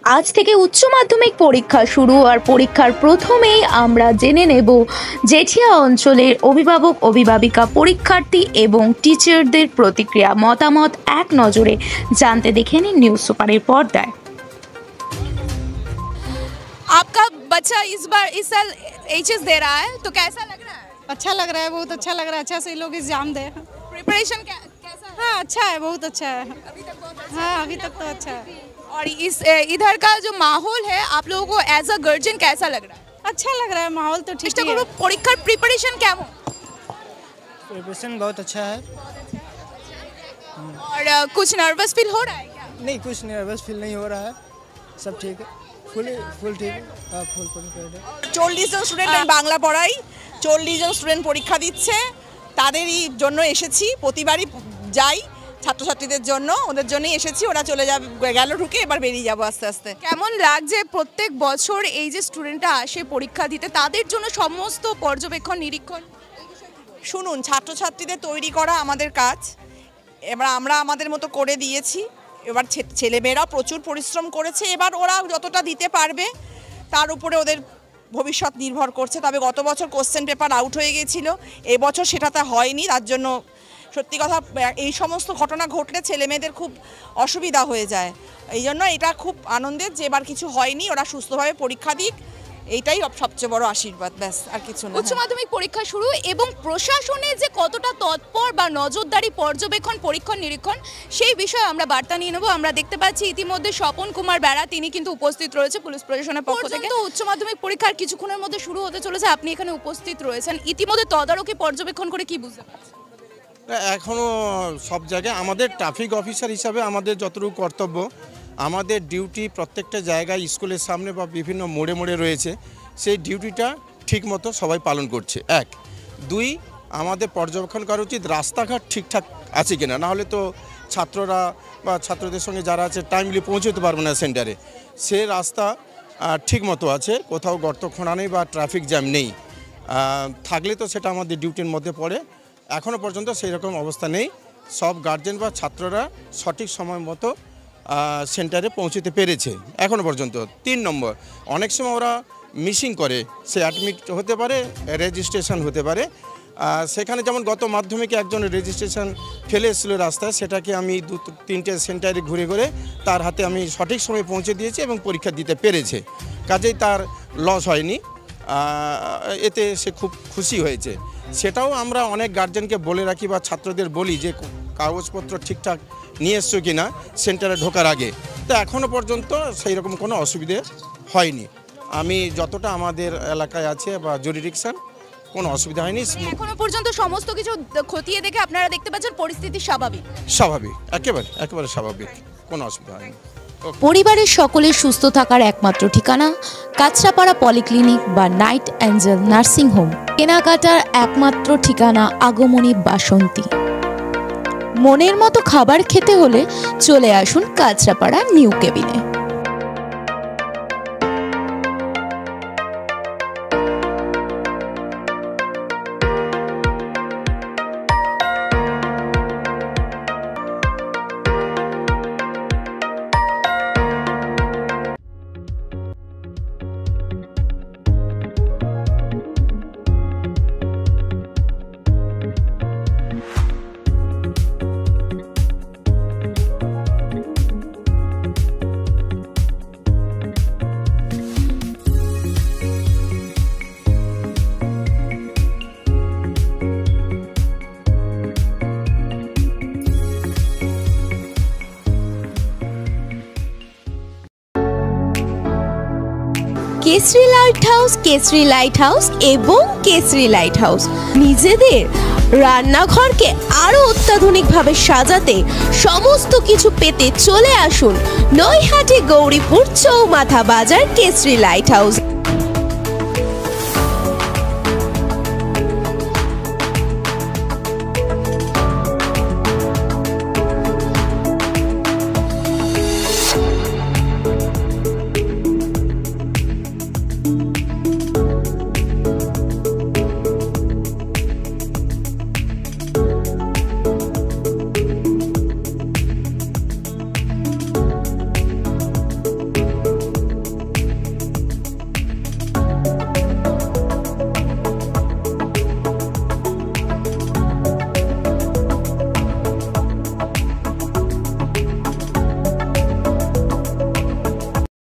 আজ থেকে উচ্চ মাধ্যমিক পরীক্ষা শুরু আর পরীক্ষার প্রথমেই আমরা জেনে নেব জেঠিয়া অঞ্চলের অভিভাবক অভিভাবিকা পরীক্ষার্থী এবং টিচারদের প্রতিক্রিয়া মতামত এক নজরে জানতে দেখে নিন নিউজ সুপারের পর্দায়। आपका बच्चा इस साल एचएस दे रहा है तो कैसा लग रहा है? अच्छा लग रहा है, बहुत अच्छा लग रहा है। अच्छा से लोग एग्जाम दे। प्रिपरेशन कैसा है? हाँ अच्छा है, बहुत अच्छा है। अभी तक बहुत अच्छा हाँ अभी तक तो अच्छा है। और इधर का जो माहौल है आप लोगों को एज अ गार्जियन कैसा लग रहा है? अच्छा लग रहा है, माहौल तो ठीक है। परीक्षा प्रिपरेशन क्या हो? प्रिपरेशन बहुत अच्छा है। और कुछ नर्वस फील हो रहा है क्या? नहीं, कुछ नर्वस फील नहीं हो रहा है, सब ठीक है, ফুল ঠিক है। ফুল 40 জন স্টুডেন্ট বাংলা পড়াই, 40 জন স্টুডেন্ট পরীক্ষা দিচ্ছে, তাদেরই জন্য এসেছি। প্রতিবারই যাই ছাত্রছাত্রীদের জন্য, ওদের জন্যই এসেছি। ওরা চলে যাবে, গেল ঢুকে, এবার বেরিয়ে যাবো আস্তে আস্তে। কেমন লাগছে প্রত্যেক বছর এই যে স্টুডেন্টরা আসে পরীক্ষা দিতে, তাদের জন্য সমস্ত পর্যবেক্ষণ নিরীক্ষণ? শুনুন, ছাত্রছাত্রীদের তৈরি করা আমাদের কাজ, এবার আমরা আমাদের মতো করে দিয়েছি। এবার ছেলেমেয়েরা প্রচুর পরিশ্রম করেছে, এবার ওরা যতটা দিতে পারবে তার উপরে ওদের ভবিষ্যৎ নির্ভর করছে। তবে গত বছর কোশ্চেন পেপার আউট হয়ে গিয়েছিল, এবছর সেটাতে হয়নি। তার জন্য সত্যি কথা, এই সমস্ত ঘটনা ঘটলে ছেলেমেয়েদের খুব অসুবিধা হয়ে যায়। এই জন্য এটা খুব আনন্দের যে এবার কিছু হয়নি, ওরা সুস্থভাবে পরীক্ষা দিক, এইটাই সবচেয়ে বড় আশীর্বাদ, ব্যাস আর কিছু না। উচ্চ মাধ্যমিক পরীক্ষা শুরু এবং প্রশাসনের যে কতটা তৎপর বা নজরদারি পর্যবেক্ষণ পরীক্ষণ নিরীক্ষণ, সেই বিষয়ে আমরা বার্তা নিয়ে নেব। আমরা দেখতে পাচ্ছি ইতিমধ্যে স্বপন কুমার বেড়া তিনি কিন্তু উপস্থিত রয়েছে পুলিশ প্রশাসনের পক্ষ থেকে। তো উচ্চ মাধ্যমিক পরীক্ষার কিছুক্ষণের মধ্যে শুরু হতে চলেছে, আপনি এখানে উপস্থিত রয়েছেন, ইতিমধ্যে তদারকি পর্যবেক্ষণ করে কি বুঝতে পারছেন? এখনও সব জায়গায় আমাদের ট্রাফিক অফিসার হিসাবে আমাদের যতটুকু কর্তব্য, আমাদের ডিউটি প্রত্যেকটা জায়গায় স্কুলের সামনে বা বিভিন্ন মোড়ে মোড়ে রয়েছে, সেই ডিউটিটা ঠিকমতো সবাই পালন করছে। 1, 2 আমাদের পর্যবেক্ষণ করা উচিত রাস্তাঘাট ঠিকঠাক আছে কিনা, নাহলে তো ছাত্ররা বা ছাত্রদের সঙ্গে যারা আছে টাইমলি পৌঁছতে পারবে না সেন্টারে। সে রাস্তা ঠিকমতো আছে, কোথাও গর্ত খোঁড়া নেই বা ট্রাফিক জ্যাম নেই, থাকলে তো সেটা আমাদের ডিউটির মধ্যে পড়ে। এখনও পর্যন্ত সেই রকম অবস্থা নেই, সব গার্জেন বা ছাত্ররা সঠিক সময় মতো সেন্টারে পৌঁছতে পেরেছে এখনও পর্যন্ত। 3 নম্বর, অনেক সময় ওরা মিসিং করে, সে অ্যাডমিট হতে পারে, রেজিস্ট্রেশন হতে পারে। সেখানে যেমন গত মাধ্যমিকে একজন রেজিস্ট্রেশন ফেলে এসেছিলো রাস্তায়, সেটাকে আমি 2-3টে সেন্টারে ঘুরে ঘুরে তার হাতে আমি সঠিক সময় পৌঁছে দিয়েছি এবং পরীক্ষা দিতে পেরেছে, কাজেই তার লস হয়নি। এতে সে খুব খুশি হয়েছে। সেটাও আমরা অনেক গার্জেনকে বলে রাখি বা ছাত্রদের বলি যে কাগজপত্র ঠিকঠাক নিয়ে এসছো কি না সেন্টারে ঢোকার আগে। তো এখনও পর্যন্ত সেই রকম কোনো অসুবিধে হয়নি। আমি যতটা আমাদের এলাকায় আছে বা জুরিডিকশন, কোনো অসুবিধা হয়নি। এখনো পর্যন্ত সমস্ত কিছু খতিয়ে দেখে আপনারা দেখতে পাচ্ছেন পরিস্থিতি স্বাভাবিক? স্বাভাবিক, একেবারে স্বাভাবিক, কোনো অসুবিধা হয়নি। পরিবারের সকলের সুস্থ থাকার একমাত্র ঠিকানা কাঁচরাপাড়া পলিক্লিনিক বা নাইট অ্যাঞ্জেল নার্সিং হোম। কেনাকাটার একমাত্র ঠিকানা আগমনী বাসন্তী। মনের মতো খাবার খেতে হলে চলে আসুন কাঁচরাপাড়া নিউ কেবিনে। কেসরি লাইট হাউস এবং কেসরি লাইট হাউস নিজেদের রান্নাঘরকে আরো অত্যাধুনিকভাবে সাজাতে সমস্ত কিছু পেতে চলে আসুন নৈহাটি গৌরীপুর চৌমাথা বাজার কেসরি লাইট হাউস।